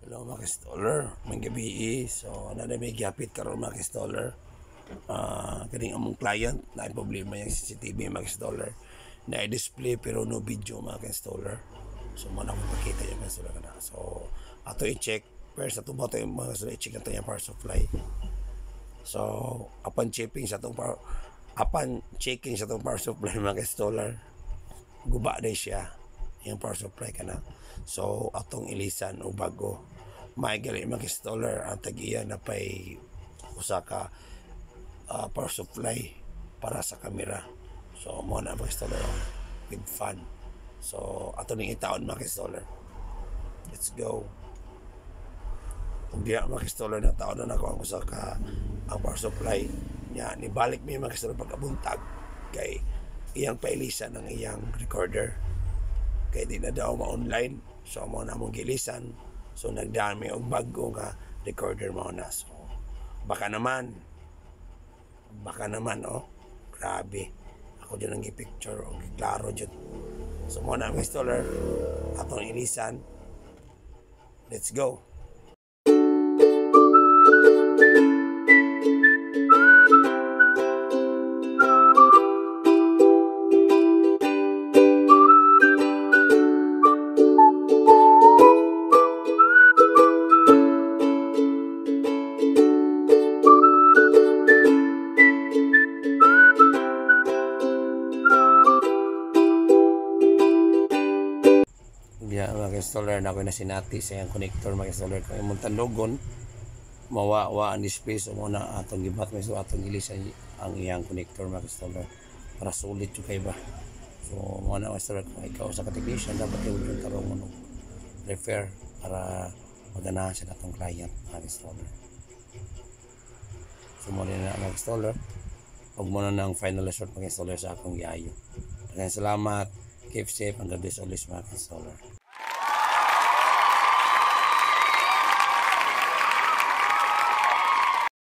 Hello mga installer, may gabi so may gapit karon mga installer. Kaning among client na problema yung CCTV mga installer na i-display pero no video mga installer. So mo na ko pakita yung installer na. So ato i-check first ato ba tayo mga installer i-check nato yung power supply. So upon checking sa tong power supply mga installer, guba na siya yung power supply kana. So atong ilisan o bago may gali mag-installer ang tag-iya na pay usa ka power supply para sa camera. So mo na mag-installer with fan. So ato ning itaon mag-installer. Let's go. Kung diya mag-installer na taon na ako ang usa ka ang power supply niya nibalik mi mag-installer pagkabuntag kay iyang pailisan ng iyang recorder kay di na daw ma-online. So mo na mong gilisan. So nagdami og bago nga recorder mo na. So baka naman oh grabe ako dyan ang i-picture o klaro dyan. So mo na ang installer atong ilisan. Let's go. Diya mag-installer na ako na sinati sa iyang connector mag-installer ko imong tandugon mawa ang display. So muna atong gibat mo so atong ilisan ang iyang connector mag-installer para sulit yung kay ba. So muna mag-installer ko ikaw sa technician dapat yung tarong mo refer para maganahan sa natong client mag-installer. So muna na mag-installer huwag mo na ng final result mag-installer sa akong giayo. Salamat, keep safe, and God bless always mga installer.